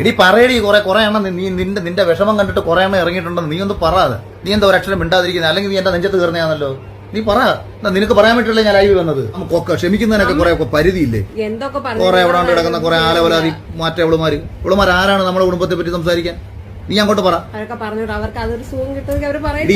എടി പറയടി കുറെ എണ്ണം നീ നിന്റെ വിഷമം കണ്ടിട്ട് കുറെ എണ്ണം ഇറങ്ങിയിട്ടുണ്ടെന്ന് നീ ഒന്ന് പറയാതെ. നീ എന്താ ഒരു അക്ഷരം മിണ്ടാതിരിക്കുന്നത്? അല്ലെങ്കിൽ നീ എന്റെ നെഞ്ചത്ത് കയറുന്നതാണല്ലോ. നീ പറ, നിനക്ക് പറയാൻ പറ്റില്ല ഞാൻ ലൈവ് വന്നത്. നമുക്കൊക്കെ ക്ഷമിക്കുന്നതിനൊക്കെ കുറെ പരിധിയില്ലേ? കുറെ എവിടെ കിടക്കുന്ന കുറെ ആലവലാതി ഇവളുമാർ ആരാണ് നമ്മുടെ കുടുംബത്തെ പറ്റി സംസാരിക്കാൻ? നീ അങ്ങോട്ട് പറ.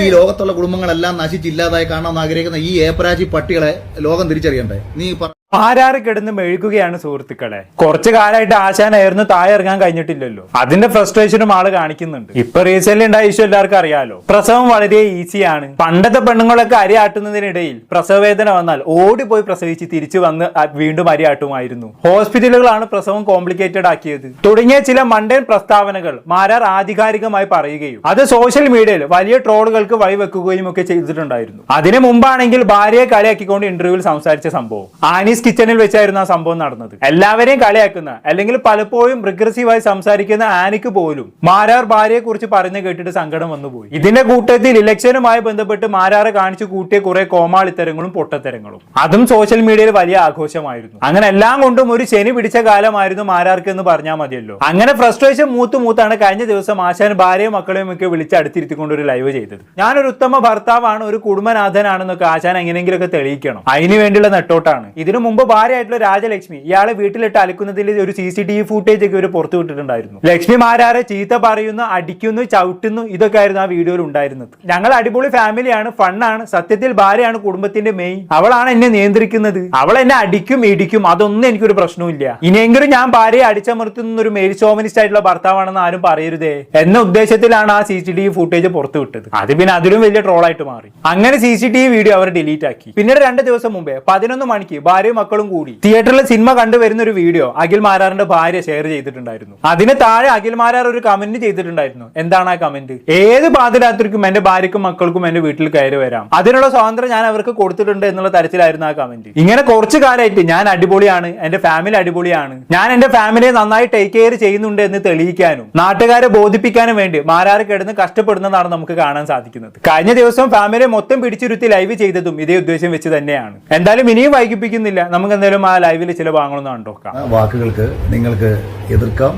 ഈ ലോകത്തുള്ള കുടുംബങ്ങളെല്ലാം നശിച്ചില്ലാതായി കാണാമെന്ന് ആഗ്രഹിക്കുന്ന ഈ ഏപ്പരാജി പട്ടികളെ ലോകം തിരിച്ചറിയണ്ടേ? നീ പറ. ആരാറ് കിടന്ന് മെഴുകുകയാണ് സുഹൃത്തുക്കളെ. കുറച്ചു കാലമായിട്ട് ആശാനായിരുന്നു താഴെ ഇറങ്ങാൻ കഴിഞ്ഞിട്ടില്ലല്ലോ. അതിന്റെ ഫ്രസ്ട്രേഷനും ആള് കാണിക്കുന്നുണ്ട്. ഇപ്പൊ റീസെന്റ് ഉണ്ടായ ഇഷ്യൂ എല്ലാവർക്കും അറിയാലോ. പ്രസവം വളരെ ഈസിയാണ്. പണ്ടത്തെ പെണ്ണുങ്ങളൊക്കെ അരിയാട്ടുന്നതിനിടയിൽ പ്രസവവേദന വന്നാൽ ഓടിപ്പോയി പ്രസവിച്ച് തിരിച്ചു വന്ന് വീണ്ടും അരിയാട്ടുമായിരുന്നു. ഹോസ്പിറ്റലുകളാണ് പ്രസവം കോംപ്ലിക്കേറ്റഡ് ആക്കിയത് തുടങ്ങിയ ചില മണ്ടൻ പ്രസ്താവനകൾ മാരാർ ആധികാരികമായി പറയുകയും അത് സോഷ്യൽ മീഡിയയിൽ വലിയ ട്രോളുകൾക്ക് വഴിവെക്കുകയും ഒക്കെ ചെയ്തിട്ടുണ്ടായിരുന്നു. അതിനു മുമ്പാണെങ്കിൽ ഭാര്യയെ കളിയാക്കിക്കൊണ്ട് ഇന്റർവ്യൂവിൽ സംസാരിച്ച സംഭവം ആനീസ് കിച്ചണിൽ വെച്ചായിരുന്നു ആ സംഭവം നടന്നത്. എല്ലാവരെയും കളിയാക്കുന്ന അല്ലെങ്കിൽ പലപ്പോഴും റിഗ്രസീവായി സംസാരിക്കുന്ന ആനിക്ക് പോലും മാരാർ ഭാര്യയെ കുറിച്ച് പറഞ്ഞു കേട്ടിട്ട് സങ്കടം വന്നുപോയി. ഇതിന്റെ കൂട്ടത്തിൽ ഇലക്ഷനുമായി ബന്ധപ്പെട്ട് മാരാറ് കാണിച്ചു കൂട്ടിയ കുറെ കോമാളിത്തരങ്ങളും പൊട്ടത്തരങ്ങളും അതും സോഷ്യൽ മീഡിയയിൽ വലിയ ആഘോഷമായിരുന്നു. അങ്ങനെ എല്ലാം കൊണ്ടും ഒരു ശനി പിടിച്ച കാലമായിരുന്നു മാരാർക്ക് എന്ന് പറഞ്ഞാൽ മതിയല്ലോ. അങ്ങനെ ഫ്രസ്ട്രേഷൻ മൂത്താണ് കഴിഞ്ഞ ദിവസം ആശാൻ ഭാര്യയും മക്കളെയും ഒക്കെ വിളിച്ച് അടുത്തിരുത്തിക്കൊണ്ട് ഒരു ലൈവ് ചെയ്തത്. ഞാനൊരു ഉത്തമ ഭർത്താവാണ്, ഒരു കുടുംബനാഥനാണെന്നൊക്കെ ആശാൻ എങ്ങനെയെങ്കിലുമൊക്കെ തെളിയിക്കണം. അതിന് വേണ്ടിയുള്ള നെട്ടോട്ടാണ്. ഇതിനു മുമ്പ് ഭാര്യയായിട്ടുള്ള രാജലക്ഷ്മി ഇയാളെ വീട്ടിലിട്ട് അലക്കുന്നതിൽ ഒരു CCTV ഫുട്ടേജ് ഒക്കെ ഇവര് പുറത്തു വിട്ടിട്ടുണ്ടായിരുന്നു. ലക്ഷ്മി മാരാരെ ചീത്ത പറയുന്നു, അടിക്കുന്നു, ചവിട്ടുന്നു, ഇതൊക്കെ ആയിരുന്നു ആ വീഡിയോയിൽ ഉണ്ടായിരുന്നത്. ഞങ്ങൾ അടിപൊളി ഫാമിലിയാണ്, ഫണ്ണാണ്. സത്യത്തിൽ ഭാര്യയാണ് കുടുംബത്തിന്റെ മെയിൻ. അവളാണ് എന്നെ നിയന്ത്രിക്കുന്നത്. അവൾ എന്നെ അടിക്കും ഇടിക്കും, അതൊന്നും എനിക്കൊരു പ്രശ്നമില്ല. ഇനിയെങ്കിലും ഞാൻ ഭാര്യയെ അടിച്ചമർത്തുന്ന ഒരു മെയിൽ ഷോവനിസ്റ്റ് ആയിട്ടുള്ള ഭർത്താവാണെന്ന് ആരും പറയരുതേ എന്ന ഉദ്ദേശത്തിലാണ് ആ CCTV ഫുട്ടേജ് പുറത്തു വിട്ടത്. അത് പിന്നെ അതിലും വലിയ ട്രോളായിട്ട് മാറി. അങ്ങനെ CCTV വീഡിയോ അവർ ഡിലീറ്റ് ആക്കി. പിന്നീട് 2 ദിവസം മുമ്പേ 11 മണിക്ക് ഭാര്യയും മക്കളും കൂടി തിയേറ്ററിൽ സിനിമ കണ്ടുവരുന്ന ഒരു വീഡിയോ അഖിൽ മാരാറിന്റെ ഭാര്യ ഷെയർ ചെയ്തിട്ടുണ്ടായിരുന്നു. അതിന് താഴെ അഖിൽ മാരാർ ഒരു കമന്റ് ചെയ്തിട്ടുണ്ടായിരുന്നു. എന്താണ് ആ കമന്റ്? ഏത് പാതിരാത്രിക്കും എന്റെ ഭാര്യക്കും മക്കൾക്കും എന്റെ വീട്ടിൽ കയറി വരാം, അതിനുള്ള സ്വാതന്ത്ര്യം ഞാൻ അവർക്ക് കൊടുത്തിട്ടുണ്ട് എന്നുള്ള തരത്തിലായിരുന്നു ആ കമന്റ്. ഇങ്ങനെ കുറച്ചു കാലമായിട്ട് ഞാൻ അടിപൊളിയാണ്, എന്റെ ഫാമിലി അടിപൊളിയാണ്, ഞാൻ എന്റെ ഫാമിലിയെ നന്നായി ടേക്ക് കെയർ ചെയ്യുന്നുണ്ട് എന്ന് തെളിയിക്കാനും നാട്ടുകാരെ ബോധിപ്പിക്കാനും വേണ്ടി മാരാർ കിടന്ന് കഷ്ടപ്പെടുന്നതാണ് നമുക്ക് കാണാൻ സാധിക്കുന്നത്. കഴിഞ്ഞ ദിവസം ഫാമിലിയെ മൊത്തം പിടിച്ചിരുത്തി ലൈവ് ചെയ്തതും ഇതേ ഉദ്ദേശം വെച്ച് തന്നെയാണ്. എന്തായാലും ഇനിയും വൈകിപ്പിക്കുന്നില്ല, നമുക്ക് എന്തായാലും ആ ലൈവിൽ ചില ഭാഗങ്ങളൊന്നും കണ്ടോക്കാം. വാക്കുകൾക്ക് നിങ്ങൾക്ക് എതിർക്കാം,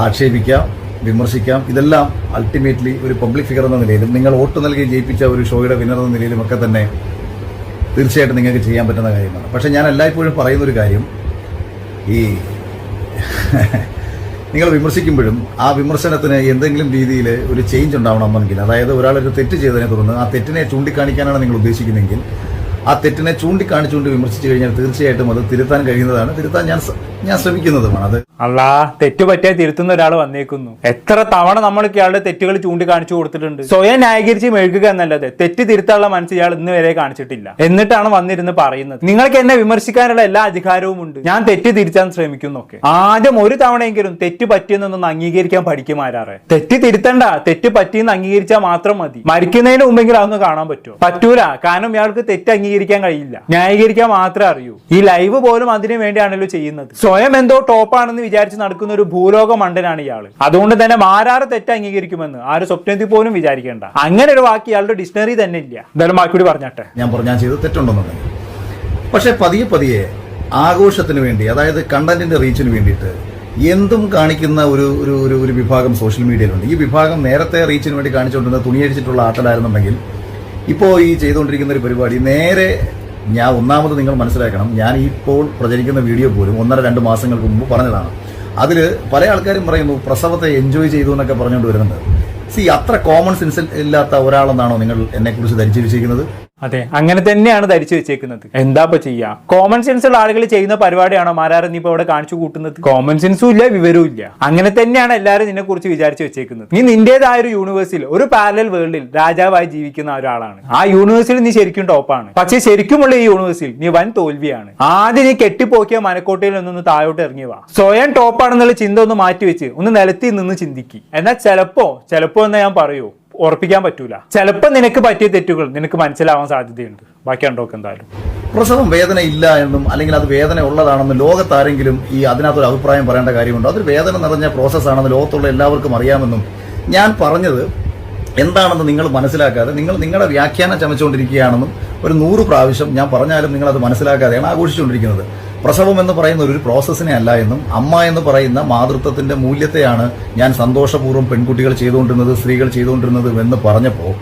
ആക്ഷേപിക്കാം, വിമർശിക്കാം. ഇതെല്ലാം അൾട്ടിമേറ്റ്ലി ഒരു പബ്ലിക് ഫിഗർ എന്ന നിലയിലും നിങ്ങൾ വോട്ട് നൽകി ജയിപ്പിച്ച ഒരു ഷോയുടെ വിന്നർ എന്ന നിലയിലും ഒക്കെ തന്നെ തീർച്ചയായിട്ടും നിങ്ങൾക്ക് ചെയ്യാൻ പറ്റുന്ന കാര്യമാണ്. പക്ഷെ ഞാൻ എല്ലായ്പ്പോഴും പറയുന്നൊരു കാര്യം, ഈ നിങ്ങൾ വിമർശിക്കുമ്പോഴും ആ വിമർശനത്തിന് എന്തെങ്കിലും രീതിയിൽ ഒരു ചേഞ്ച് ഉണ്ടാവണമെങ്കിൽ, അതായത് ഒരാളൊരു തെറ്റ് ചെയ്തതിനെ തുടർന്ന് ആ തെറ്റിനെ ചൂണ്ടിക്കാണിക്കാനാണ് നിങ്ങൾ ഉദ്ദേശിക്കുന്നതെങ്കിൽ ആ തെറ്റിനെ ചൂണ്ടിക്കാണിച്ചുകൊണ്ട് വിമർശിച്ചു കഴിഞ്ഞാൽ തീർച്ചയായിട്ടും അത് തിരുത്താൻ കഴിയുന്നതാണ്. തിരുത്താൻ ഞാൻ ശ്രമിക്കുന്നതുമാണ്. അത് അല്ലാ, തെറ്റ് പറ്റിയാൽ തിരുത്തുന്ന ഒരാൾ വന്നേക്കുന്നു. എത്ര തവണ നമ്മൾക്ക് ഇയാളുടെ തെറ്റുകൾ ചൂണ്ടിക്കാണിച്ചു കൊടുത്തിട്ടുണ്ട്. സ്വയം ന്യായീകരിച്ച് മെഴുകുക എന്നല്ലാതെ തെറ്റ് തിരുത്താനുള്ള മനസ്സ് ഇയാൾ ഇന്ന് വരെ കാണിച്ചിട്ടില്ല. എന്നിട്ടാണ് വന്നിരുന്ന് പറയുന്നത് നിങ്ങൾക്ക് എന്നെ വിമർശിക്കാനുള്ള എല്ലാ അധികാരവും ഉണ്ട്, ഞാൻ തെറ്റ് തിരുത്താൻ ശ്രമിക്കുന്നൊക്കെ. ആദ്യം ഒരു തവണയെങ്കിലും തെറ്റ് പറ്റിയെന്നൊന്ന് അംഗീകരിക്കാൻ പഠിക്കുമാരാറെ. തെറ്റ് തിരുത്തണ്ട, തെറ്റ് പറ്റിയെന്ന് അംഗീകരിച്ചാൽ മാത്രം മതി. മരിക്കുന്നതിന് മുമ്പെങ്കിലും അതൊന്ന് കാണാൻ പറ്റുമോ? പറ്റൂല. കാരണം ഇയാൾക്ക് തെറ്റ് അംഗീകരിക്കാൻ കഴിയില്ല, ന്യായീകരിക്കാൻ മാത്രമേ അറിയൂ. ഈ ലൈവ് പോലും അതിനു വേണ്ടിയാണല്ലോ ചെയ്യുന്നത്. സ്വയം എന്തോ ടോപ്പാണെന്ന് വിചാരിച്ച് നടക്കുന്ന ഒരു ഭൂലോക മണ്ടനാണ് ഇയാള്. അതുകൊണ്ട് തന്നെ മാരാറ് തെറ്റ് അംഗീകരിക്കുമെന്ന് ആരും സ്വപ്നത്തിൽ പോലും വിചാരിക്കേണ്ട. അങ്ങനെ ഒരു വാക്ക് ഇയാളുടെ ഡിക്ഷണറി തന്നെ ഇല്ല. എന്തായാലും ബാക്കി പറഞ്ഞാട്ടെ. ഞാൻ ചെയ്ത് തെറ്റുണ്ടെന്നുണ്ടെങ്കിൽ, പക്ഷെ പതിയെ ആഘോഷത്തിന് വേണ്ടി, അതായത് കണ്ടന്റിന്റെ റീച്ചിന് വേണ്ടിയിട്ട് എന്തും കാണിക്കുന്ന ഒരു വിഭാഗം സോഷ്യൽ മീഡിയയിലുണ്ട്. ഈ വിഭാഗം നേരത്തെ റീച്ചിന് വേണ്ടി കാണിച്ചുകൊണ്ടിരുന്ന തുണിയടിച്ചിട്ടുള്ള ആട്ടലായിരുന്നുണ്ടെങ്കിൽ ഇപ്പോൾ ഈ ചെയ്തുകൊണ്ടിരിക്കുന്ന ഒരു പരിപാടി നേരെ ഒന്നാമത് നിങ്ങൾ മനസ്സിലാക്കണം, ഞാൻ ഇപ്പോൾ പ്രചരിക്കുന്ന വീഡിയോ പോലും 1-2 മാസങ്ങൾക്ക് മുമ്പ് പറഞ്ഞതാണ്. അതിൽ പല ആൾക്കാരും പറയുന്നു പ്രസവത്തെ എൻജോയ് ചെയ്തു എന്നൊക്കെ പറഞ്ഞുകൊണ്ട് വരുന്നുണ്ട്. അത്ര കോമൺ സെൻസ് ഇല്ലാത്ത ഒരാളെന്നാണോ നിങ്ങൾ എന്നെക്കുറിച്ച് ധരിച്ചു വെച്ചിരിക്കുന്നത്? അതെ, അങ്ങനെ തന്നെയാണ് ധരിച്ചു വെച്ചേക്കുന്നത്. എന്താ ചെയ്യാ? കോമൺ സെൻസ് ഉള്ള ആളുകൾ ചെയ്യുന്ന പരിപാടിയാണോ മാരാർ നീ ഇപ്പൊ ഇവിടെ കാണിച്ചു കൂട്ടുന്നത്? കോമൺ സെൻസും ഇല്ല, വിവരവും ഇല്ല. അങ്ങനെ തന്നെയാണ് എല്ലാവരും നിന്നെ കുറിച്ച് വിചാരിച്ചു വെച്ചേക്കുന്നത്. നീ നിന്റേതായ ഒരു യൂണിവേഴ്സിൽ, ഒരു പാരലൽ വേൾഡിൽ രാജാവായി ജീവിക്കുന്ന ഒരാളാണ്. ആ യൂണിവേഴ്സിൽ നീ ശരിക്കും ടോപ്പാണ്. പക്ഷെ ശരിക്കുമുള്ള ഈ യൂണിവേഴ്സിൽ നീ വൻ തോൽവിയാണ്. ആദ്യം നീ കെട്ടിപ്പോക്കിയ മനക്കോട്ടയിൽ നിന്നൊന്ന് താഴോട്ട് ഇറങ്ങി വാ. സ്വയം ടോപ്പാണെന്നുള്ള ചിന്ത ഒന്ന് മാറ്റിവെച്ച് ഒന്ന് നിലത്തിൽ നിന്ന് ചിന്തിക്ക്. എന്നാൽ ചിലപ്പോ എന്ന് ഞാൻ പറയൂ, ഉറപ്പിക്കാൻ പറ്റൂല. ചിലപ്പോൾ നിനക്ക് പറ്റിയ തെറ്റുകൾ നിനക്ക് മനസ്സിലാവാൻ സാധ്യതയുണ്ട്. ബാക്കി ഉണ്ടോക്കെ എന്തായാലും പ്രസവം വേദന ഇല്ല എന്നും അല്ലെങ്കിൽ അത് വേദന ഉള്ളതാണെന്നും ലോകത്താരെങ്കിലും അതിനകത്തൊരു അഭിപ്രായം പറയേണ്ട കാര്യമുണ്ടോ? അതൊരു വേദന നിറഞ്ഞ പ്രോസസ്സാണെന്ന് ലോകത്തുള്ള എല്ലാവർക്കും അറിയാമെന്നും ഞാൻ പറഞ്ഞത് എന്താണെന്ന് നിങ്ങൾ മനസ്സിലാക്കാതെ നിങ്ങൾ നിങ്ങളുടെ വ്യാഖ്യാനം ചമച്ചുകൊണ്ടിരിക്കുകയാണെന്നും ഒരു 100 പ്രാവശ്യം ഞാൻ പറഞ്ഞാലും നിങ്ങൾ അത് മനസ്സിലാക്കാതെയാണ് ആഘോഷിച്ചുകൊണ്ടിരിക്കുന്നത്. പ്രസവം എന്ന് പറയുന്ന ഒരു പ്രോസസ്സിനെ അല്ല എന്നും അമ്മ എന്ന് പറയുന്ന മാതൃത്വത്തിന്റെ മൂല്യത്തെയാണ് ഞാൻ സന്തോഷപൂർവ്വം പെൺകുട്ടികൾ ചെയ്തുകൊണ്ടിരുന്നത്, സ്ത്രീകൾ ചെയ്തുകൊണ്ടിരുന്നത് എന്ന് പറഞ്ഞപ്പോൾ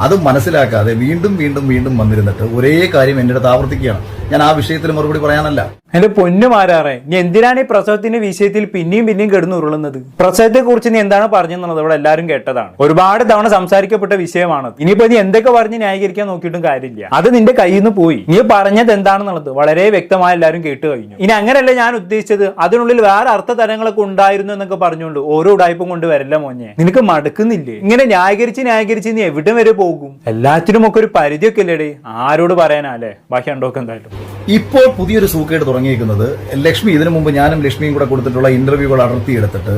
അത് മനസ്സിലാക്കാതെ വീണ്ടും വീണ്ടും വീണ്ടും വന്നിരുന്നിട്ട് ഒരേ കാര്യം എന്റെ അടുത്ത് ആവർത്തിക്കുകയാണ്. ഞാൻ ആ വിഷയത്തിൽ മറുപടി പറയാനല്ല. എന്റെ പൊന്നു മാരാറേ, നീ എന്തിനാണ് ഈ പ്രസവത്തിന്റെ വിഷയത്തിൽ പിന്നെയും പിന്നെയും കിടന്നു ഉരുളുന്നത്? പ്രസവത്തെ കുറിച്ച് നീ എന്താണ് പറഞ്ഞെന്നുള്ളത് ഇവിടെ എല്ലാവരും കേട്ടതാണ്. ഒരുപാട് തവണ സംസാരിക്കപ്പെട്ട വിഷയമാണ്. ഇനിയിപ്പോ നീ എന്തൊക്കെ പറഞ്ഞ് ന്യായീകരിക്കാൻ നോക്കിയിട്ടും കാര്യമില്ല. അത് നിന്റെ കയ്യിൽ നിന്ന് പോയി. നീ പറഞ്ഞത് എന്താണെന്നുള്ളത് വളരെ വ്യക്തമായി എല്ലാവരും കേട്ട് കഴിഞ്ഞു. ഇനി അങ്ങനെയല്ല ഞാൻ ഉദ്ദേശിച്ചത്. അതിനുള്ളിൽ വേറെ അർത്ഥതലങ്ങളൊക്കെ ഉണ്ടായിരുന്നു എന്നൊക്കെ പറഞ്ഞുകൊണ്ട് ഓരോ ഉടായ്പും കൊണ്ട് വരല്ല മോനെ. നിനക്ക് മടുക്കുന്നില്ലേ? ഇങ്ങനെ ന്യായീകരിച്ച് നീ എവിടെ വരെ പോകും? എല്ലാത്തിനും ഒക്കെ ഒരു പരിധിയൊക്കെ ഇല്ലേടേ. ആരോട് പറയാനല്ലേ? ബാക്കി ഉണ്ടോക്കെ എന്തായാലും. ഇപ്പോൾ പുതിയൊരു സൂക്കേട് തുടങ്ങിയിരിക്കുന്നത് ലക്ഷ്മി, ഇതിനു മുമ്പ് ഞാനും ലക്ഷ്മിയും കൂടെ കൊടുത്തിട്ടുള്ള ഇന്റർവ്യൂകൾ അടർത്തിയെടുത്തിട്ട്,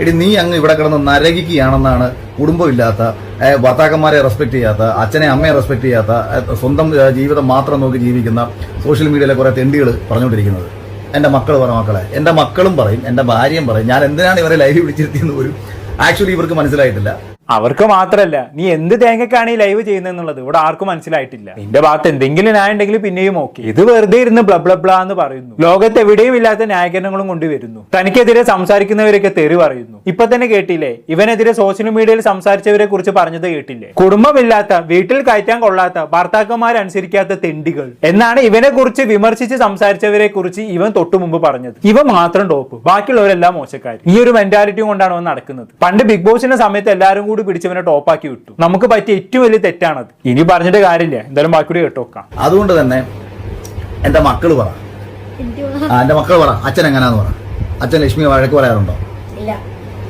എടി നീ അങ്ങ് ഇവിടെ കിടന്ന് നരകിക്കുകയാണെന്നാണ്, കുടുംബമില്ലാത്ത, ഭർത്താക്കന്മാരെ റെസ്പെക്ട് ചെയ്യാത്ത, അച്ഛനെ അമ്മയെ റെസ്പെക്ട് ചെയ്യാത്ത, സ്വന്തം ജീവിതം മാത്രം നോക്കി ജീവിക്കുന്ന സോഷ്യൽ മീഡിയയിലെ കുറെ തെണ്ടികൾ പറഞ്ഞുകൊണ്ടിരിക്കുന്നത്. എന്റെ മക്കൾ പറ മക്കളെ, എന്റെ മക്കളും പറയും, എന്റെ ഭാര്യയും പറയും. ഞാൻ എന്തിനാണ് ഇവരെ ലൈവ് വിളിച്ചിരുത്തിയെന്ന് പോലും ആക്ച്വലി ഇവർക്ക് മനസ്സിലായിട്ടില്ല. അവർക്ക് മാത്രല്ല, നീ എന്ത് തേങ്ങക്കാണ് ഈ ലൈവ് ചെയ്യുന്നതെന്നുള്ളത് ഇവിടെ ആർക്കും മനസ്സിലായിട്ടില്ല. നിന്റെ ഭാഗത്ത് എന്തെങ്കിലും ന്യായം ഉണ്ടെങ്കിൽ പിന്നെയും ഓക്കെ. ഇത് വെറുതെ ഇരുന്ന് ബ്ലബ്ലബ്ല എന്ന് പറയുന്നു. ലോകത്ത് എവിടെയും ഇല്ലാത്ത ന്യായീകരണങ്ങളും കൊണ്ടുവരുന്നു. തനിക്കെതിരെ സംസാരിക്കുന്നവരൊക്കെ തെറി പറയുന്നു. ഇപ്പൊ തന്നെ കേട്ടില്ലേ, ഇവനെതിരെ സോഷ്യൽ മീഡിയയിൽ സംസാരിച്ചവരെ കുറിച്ച് പറഞ്ഞത് കേട്ടില്ലേ? കുടുംബമില്ലാത്ത, വീട്ടിൽ കയറ്റാൻ കൊള്ളാത്ത, ഭർത്താക്കന്മാരനുസരിക്കാത്ത തെണ്ടികൾ എന്നാണ് ഇവനെ കുറിച്ച് വിമർശിച്ച് സംസാരിച്ചവരെ കുറിച്ച് ഇവൻ തൊട്ടു മുമ്പ് പറഞ്ഞത്. ഇവ മാത്രം ടോപ്പ്, ബാക്കിയുള്ളവരെല്ലാം മോശക്കാർ. ഈ ഒരു മെന്റാലിറ്റി കൊണ്ടാണ് അവൻ നടക്കുന്നത്. പണ്ട് ബിഗ് ബോസിന്റെ സമയത്ത് എല്ലാവരും കൂടി പിടിച്ചവനെ ടോപ്പാക്കി വിട്ടു. നമുക്ക് പറ്റിയ ഏറ്റവും വലിയ തെറ്റാണത്. ഇനി പറഞ്ഞിട്ട് കാര്യമില്ല, എന്തായാലും ബാക്കി കേട്ടോക്കാം. അതുകൊണ്ട് തന്നെ എന്റെ മക്കള് പറ, എന്റെ മക്കൾ പറ, അച്ഛൻ എങ്ങനെയാന്ന് പറ. അച്ഛൻ ലക്ഷ്മി വഴക്ക് പറയാറുണ്ടോ?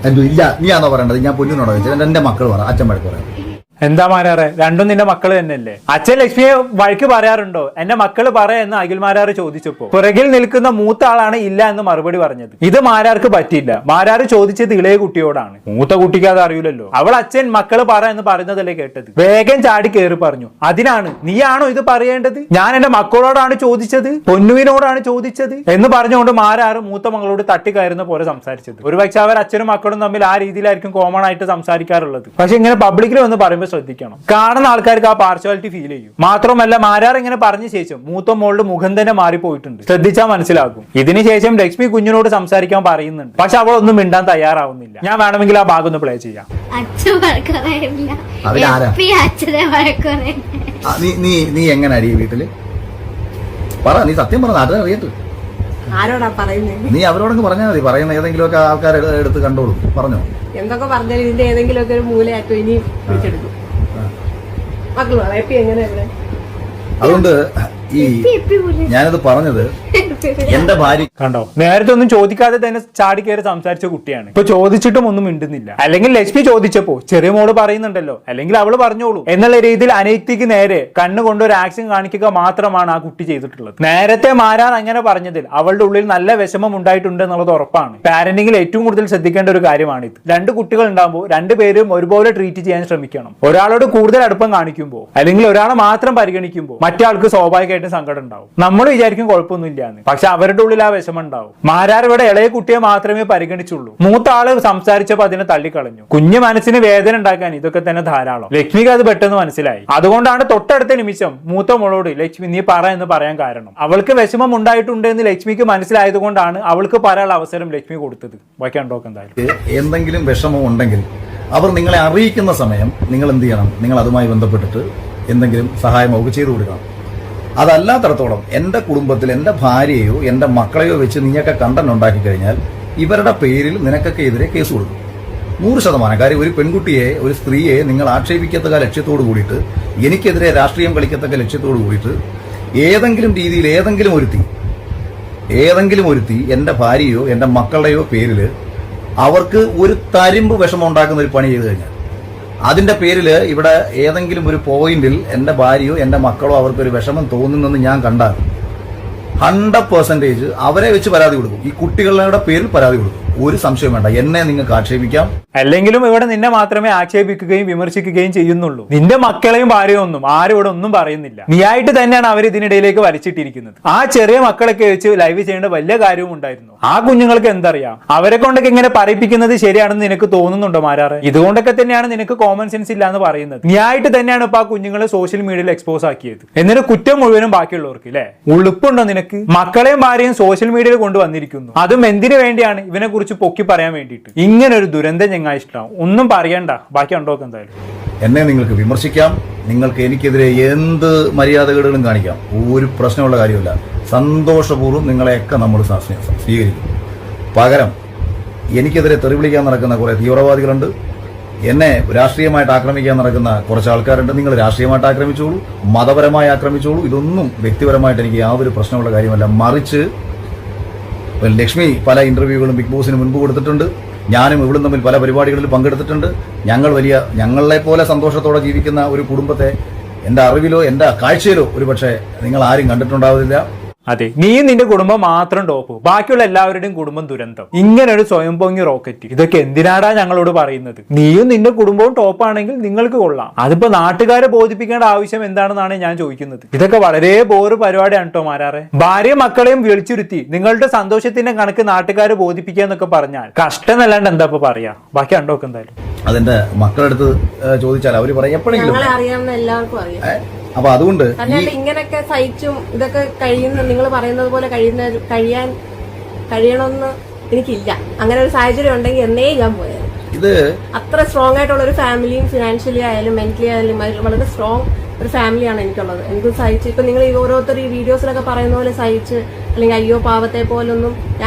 എന്തോ ഇല്ല, നീ ആണോ പറയേണ്ടത്? ഞാൻ പൊന്നിനോടോ ചോദിച്ചത്. എന്റെ മക്കൾ പറ, അച്ഛൻ വഴക്ക് പറയാം. എന്താ മാരാറെ, രണ്ടും നിന്റെ മക്കള് തന്നെയല്ലേ? അച്ഛൻ ലക്ഷ്മിയെ വഴക്ക് പറയാറുണ്ടോ? എന്റെ മക്കള് പറയാ എന്ന് അഖിൽമാരാറ് ചോദിച്ചപ്പോ പുറകിൽ നിൽക്കുന്ന മൂത്ത ആളാണ് ഇല്ല എന്ന് മറുപടി പറഞ്ഞത്. ഇത് മാരാർക്ക് പറ്റിയില്ല. മാരാറ് ചോദിച്ചത് ഇളയ കുട്ടിയോടാണ്. മൂത്ത കുട്ടിക്ക് അത് അറിയില്ലല്ലോ. അവൾ അച്ഛൻ മക്കള് പറ എന്ന് പറയുന്നതല്ലേ കേട്ടത്. വേഗം ചാടി കയറി പറഞ്ഞു, അതിനാണ് നീയാണോ ഇത് പറയേണ്ടത്? ഞാൻ എന്റെ മക്കളോടാണ് ചോദിച്ചത്, പൊന്നുവിനോടാണ് ചോദിച്ചത് എന്ന് പറഞ്ഞുകൊണ്ട് മാരാറ് മൂത്ത മകളോട് തട്ടിക്കയറുന്ന പോലെ സംസാരിച്ചത്. ഒരുപക്ഷെ അവർ അച്ഛനും മക്കളും തമ്മിൽ ആ രീതിയിലായിരിക്കും കോമൺ ആയിട്ട് സംസാരിക്കാറുള്ളത്. പക്ഷെ ഇങ്ങനെ പബ്ലിക്കിൽ വന്ന് പറയുമ്പോൾ ശ്രദ്ധിക്കണം. കാണുന്ന ആൾക്കാർക്ക് ആ പാർഷ്വാലിറ്റി ഫീൽ ചെയ്യും. മാത്രമല്ല മാരാർ ഇങ്ങനെ പറഞ്ഞ ശേഷം മൂത്ത മോളുടെ മുഖം തന്നെ മാറിപ്പോയിട്ടുണ്ട്. ശ്രദ്ധിച്ചാൽ മനസ്സിലാകും. ഇതിനുശേഷം ലക്ഷ്മി കുഞ്ഞിനോട് സംസാരിക്കാൻ പറയുന്നുണ്ട്. പക്ഷെ അവളൊന്നും മിണ്ടാൻ തയ്യാറാവുന്നില്ല. ഞാൻ വേണമെങ്കിൽ ആ ഭാഗം ഒന്ന് പ്ലേ ചെയ്യാം. നീ എങ്ങനെ അടി വീട്ടില് പറ, നീ സത്യം പറഞ്ഞ നാട്ടിൽ അറിയട്ടെ. ആരോടാ പറയുന്നത്? നീ അവരോടൊക്കെ പറഞ്ഞാൽ മതി. പറയുന്ന ഏതെങ്കിലുമൊക്കെ ആൾക്കാർ എടുത്ത് കണ്ടോളൂ. പറഞ്ഞോ, എന്തൊക്കെ പറഞ്ഞാലും ഇതിന്റെ ഏതെങ്കിലുമൊക്കെ ഒരു മൂലയാറ്റം ഇനി പിടിച്ചെടുക്കും. മക്കൾ എപ്പി എങ്ങനെയല്ലേ? അതുകൊണ്ട് ഈ ഞാനത് പറഞ്ഞത് എന്റെ ഭാര്യ കണ്ടോ, നേരത്തെ ഒന്നും ചോദിക്കാതെ തന്നെ ചാടി കയറി സംസാരിച്ച കുട്ടിയാണ്. ഇപ്പൊ ചോദിച്ചിട്ടും ഒന്നും മിണ്ടുന്നില്ല. അല്ലെങ്കിൽ ലക്ഷ്മി ചോദിച്ചപ്പോ ചെറിയ മോള് പറയുന്നുണ്ടല്ലോ, അല്ലെങ്കിൽ അവള് പറഞ്ഞോളൂ എന്നുള്ള രീതിയിൽ അനൈതിക്ക് നേരെ കണ്ണുകൊണ്ട് ഒരു ആക്ഷൻ കാണിക്കുക മാത്രമാണ് ആ കുട്ടി ചെയ്തിട്ടുള്ളത്. നേരത്തെ മാരാർ അങ്ങനെ പറഞ്ഞതിൽ അവളുടെ ഉള്ളിൽ നല്ല വിഷമം ഉണ്ടായിട്ടുണ്ട് എന്നുള്ളത് ഉറപ്പാണ്. പാരന്റിംഗിൽ ഏറ്റവും കൂടുതൽ ശ്രദ്ധിക്കേണ്ട ഒരു കാര്യമാണിത്. രണ്ട് കുട്ടികൾ ഉണ്ടാകുമ്പോൾ രണ്ടുപേരും ഒരുപോലെ ട്രീറ്റ് ചെയ്യാൻ ശ്രമിക്കണം. ഒരാളോട് കൂടുതൽ അടുപ്പം കാണിക്കുമ്പോൾ അല്ലെങ്കിൽ ഒരാളെ മാത്രം പരിഗണിക്കുമ്പോൾ മറ്റേ സ്വാഭാവികമായിട്ടും സങ്കടം ഉണ്ടാവും. നമ്മൾ വിചാരിക്കും കുഴപ്പമൊന്നുമില്ല എന്ന്, പക്ഷെ അവരുടെ ഉള്ളിൽ ആ വിഷമം ഉണ്ടാവും. മാരാർ ഇവിടെ ഇളയ കുട്ടിയെ മാത്രമേ പരിഗണിച്ചുള്ളൂ. മൂത്ത ആള് സംസാരിച്ചപ്പോൾ അതിനെ തള്ളിക്കളഞ്ഞു. കുഞ്ഞു മനസ്സിന് വേദന ഉണ്ടാക്കാൻ ഇതൊക്കെ തന്നെ ധാരാളം. ലക്ഷ്മിക്ക് അത് പെട്ടെന്ന് മനസ്സിലായി. അതുകൊണ്ടാണ് തൊട്ടടുത്ത നിമിഷം മൂത്ത മോളോട് ലക്ഷ്മി നീ പറ എന്ന് പറയാൻ കാരണം. അവൾക്ക് വിഷമം ഉണ്ടായിട്ടുണ്ട് എന്ന് ലക്ഷ്മിക്ക് മനസ്സിലായത് കൊണ്ടാണ് അവൾക്ക് പറയാനുള്ള അവസരം ലക്ഷ്മി കൊടുത്തത്. ബാക്കി ഉണ്ടോക്കെ എന്തായാലും. എന്തെങ്കിലും വിഷമം ഉണ്ടെങ്കിൽ അവർ നിങ്ങളെ അറിയിക്കുന്ന സമയം നിങ്ങൾ എന്ത് ചെയ്യണം? നിങ്ങൾ അതുമായി ബന്ധപ്പെട്ടിട്ട് എന്തെങ്കിലും സഹായം അവർക്ക് ചെയ്തു കൊടുക്കണം. അതല്ലാത്തടത്തോളം എൻ്റെ കുടുംബത്തിൽ എൻ്റെ ഭാര്യയോ എൻ്റെ മക്കളെയോ വെച്ച് നീയൊക്കെ കണ്ടന്റ് ഉണ്ടാക്കി കഴിഞ്ഞാൽ ഇവരുടെ പേരിൽ നിനക്കൊക്കെ എതിരെ കേസ് കൊടുക്കും. 100%. കാര്യം ഒരു പെൺകുട്ടിയെ, ഒരു സ്ത്രീയെ നിങ്ങൾ ആക്ഷേപിക്കത്തക്ക ലക്ഷ്യത്തോട് കൂടിയിട്ട്, എനിക്കെതിരെ രാഷ്ട്രീയം കളിക്കത്തക്ക ലക്ഷ്യത്തോട് കൂടിയിട്ട് ഏതെങ്കിലും രീതിയിൽ ഏതെങ്കിലും ഒരുത്തി എൻ്റെ ഭാര്യയോ എൻ്റെ മക്കളുടെയോ പേരിൽ അവർക്ക് ഒരു തരിമ്പ് വിഷമം ഉണ്ടാക്കുന്ന ഒരു പണി ചെയ്തു കഴിഞ്ഞാൽ, അതിന്റെ പേരിൽ ഇവിടെ ഏതെങ്കിലും ഒരു പോയിന്റിൽ എൻ്റെ ഭാര്യയോ എൻ്റെ മക്കളോ അവർക്കൊരു വിഷമം തോന്നുന്നെന്ന് ഞാൻ കണ്ടാൽ 100% അവരെ വെച്ച് പരാതി കൊടുക്കും. ഈ കുട്ടികളുടെ പേരിൽ പരാതി കൊടുക്കും. ഒരു സംശയം വേണ്ട, എന്നെ നിങ്ങൾക്ക് ആക്ഷേപിക്കാം. അല്ലെങ്കിലും ഇവിടെ നിന്നെ മാത്രമേ ആക്ഷേപിക്കുകയും വിമർശിക്കുകയും ചെയ്യുന്നുള്ളൂ. നിന്റെ മക്കളെയും ഭാര്യയും ഒന്നും ആരും ഇവിടെ ഒന്നും പറയുന്നില്ല. നീയായിട്ട് തന്നെയാണ് അവർ ഇതിനിടയിലേക്ക് വലിച്ചിട്ടിരിക്കുന്നത്. ആ ചെറിയ മക്കളൊക്കെ വെച്ച് ലൈവ് ചെയ്യേണ്ട വലിയ കാര്യവും ഉണ്ടായിരുന്നു. ആ കുഞ്ഞുങ്ങൾക്ക് എന്തറിയാം? അവരെ കൊണ്ടൊക്കെ ഇങ്ങനെ പറയിപ്പിക്കുന്നത് ശരിയാണെന്ന് നിനക്ക് തോന്നുന്നുണ്ടോ മാരാറെ? ഇതുകൊണ്ടൊക്കെ തന്നെയാണ് നിനക്ക് കോമൺ സെൻസ് ഇല്ല എന്ന് പറയുന്നത്. നീയായിട്ട് തന്നെയാണ് ഇപ്പൊ ആ കുഞ്ഞുങ്ങളെ സോഷ്യൽ മീഡിയയിൽ എക്സ്പോസ് ആക്കിയത്. എന്നിട്ട് കുറ്റം മുഴുവനും ബാക്കിയുള്ളവർക്ക് അല്ലേ? ഉളുപ്പുണ്ടോ നിനക്ക്? മക്കളെയും ഭാര്യയും സോഷ്യൽ മീഡിയയിൽ കൊണ്ടുവന്നിരിക്കുന്നു, അതും എന്തിനു വേണ്ടിയാണ്? ഇവനെ കുറിച്ച് പൊക്കി പറയാൻ വേണ്ടിയിട്ട്. ഇങ്ങനെ ഒരു ദുരന്തം ഞങ്ങൾ ഇഷ്ടം ഒന്നും പറയണ്ട, ബാക്കി ഉണ്ടോക്ക് എന്തായാലും. എന്നെ നിങ്ങൾക്ക് വിമർശിക്കാം, നിങ്ങൾക്ക് എനിക്കെതിരെ എന്ത് മര്യാദകളും കാണിക്കാം, ഒരു പ്രശ്നമുള്ള കാര്യമില്ല. സന്തോഷപൂർവ്വം നിങ്ങളെയൊക്കെ നമ്മൾ സ്വീകരിക്കും. പകരം എനിക്കെതിരെ തെറി വിളിക്കാൻ നടക്കുന്ന കുറെ തീവ്രവാദികളുണ്ട്, എന്നെ രാഷ്ട്രീയമായിട്ട് ആക്രമിക്കാൻ നടക്കുന്ന കുറച്ച് ആൾക്കാരുണ്ട്. നിങ്ങൾ രാഷ്ട്രീയമായിട്ട് ആക്രമിച്ചോളൂ, മതപരമായി ആക്രമിച്ചോളൂ, ഇതൊന്നും വ്യക്തിപരമായിട്ട് എനിക്ക് യാതൊരു പ്രശ്നമുള്ള കാര്യമല്ല. മറിച്ച് ലക്ഷ്മി പല ഇന്റർവ്യൂകളും ബിഗ് ബോസിന് മുൻപ് കൊടുത്തിട്ടുണ്ട്, ഞാനും ഇവളും തമ്മിൽ പല പരിപാടികളിൽ പങ്കെടുത്തിട്ടുണ്ട്. ഞങ്ങളെ പോലെ സന്തോഷത്തോടെ ജീവിക്കുന്ന ഒരു കുടുംബത്തെ എൻ്റെ അറിവിലോ എൻ്റെ കാഴ്ചയിലോ ഒരുപക്ഷെ നിങ്ങൾ ആരും കണ്ടിട്ടുണ്ടാവില്ല. അതെ, നീയും നിന്റെ കുടുംബം മാത്രം ടോപ്പ്, ബാക്കിയുള്ള എല്ലാവരുടെയും കുടുംബം ദുരന്തം. ഇങ്ങനെ ഒരു സ്വയം പൊങ്ങി റോക്കറ്റ്, ഇതൊക്കെ എന്തിനാടാ ഞങ്ങളോട് പറയുന്നത്? നീയും നിന്റെ കുടുംബവും ടോപ്പാണെങ്കിൽ നിങ്ങൾക്ക് കൊള്ളാം. അതിപ്പോ നാട്ടുകാരെ ബോധിപ്പിക്കേണ്ട ആവശ്യം എന്താണെന്നാണ് ഞാൻ ചോദിക്കുന്നത്. ഇതൊക്കെ വളരെ ബോറ് പരിപാടിയാണ് കേട്ടോ മാരാറെ. ഭാര്യയും മക്കളെയും വിളിച്ചിരുത്തി നിങ്ങളുടെ സന്തോഷത്തിന്റെ കണക്ക് നാട്ടുകാരെ ബോധിപ്പിക്കുക എന്നൊക്കെ പറഞ്ഞാൽ കഷ്ടം അല്ലാണ്ട് എന്താ ഇപ്പൊ പറയാ? ബാക്കി ഉണ്ടോക്കെ എന്തായാലും അതിന്റെ മക്കളെടുത്ത് ചോദിച്ചാൽ അവര് പറയും എപ്പോഴെങ്കിലും അറിയാവുന്ന എല്ലാവർക്കും അറിയാം. അപ്പൊ അതുകൊണ്ട് ഇങ്ങനെയൊക്കെ സഹിച്ചും ഇതൊക്കെ കഴിയുന്ന നിങ്ങൾ പറയുന്നത് പോലെ കഴിയണമെന്ന് എനിക്കില്ല. അങ്ങനെ ഒരു സാഹചര്യം ഉണ്ടെങ്കിൽ എന്നേ ഞാൻ പോയത്. ഇത് അത്ര സ്ട്രോങ് ആയിട്ടുള്ള ഒരു ഫാമിലിയും ഫിനാൻഷ്യലി ആയാലും മെന്റലി ആയാലും വളരെ സ്ട്രോങ് ഒരു ഫാമിലിയാണ് എനിക്കുള്ളത്. എനിക്ക് സഹിച്ച് ഇപ്പൊ നിങ്ങൾ ഈ ഓരോരുത്തർ ഈ വീഡിയോസിലൊക്കെ പറയുന്ന പോലെ സഹിച്ച് അല്ലെങ്കിൽ അയ്യോ പാവത്തെ പോലൊന്നും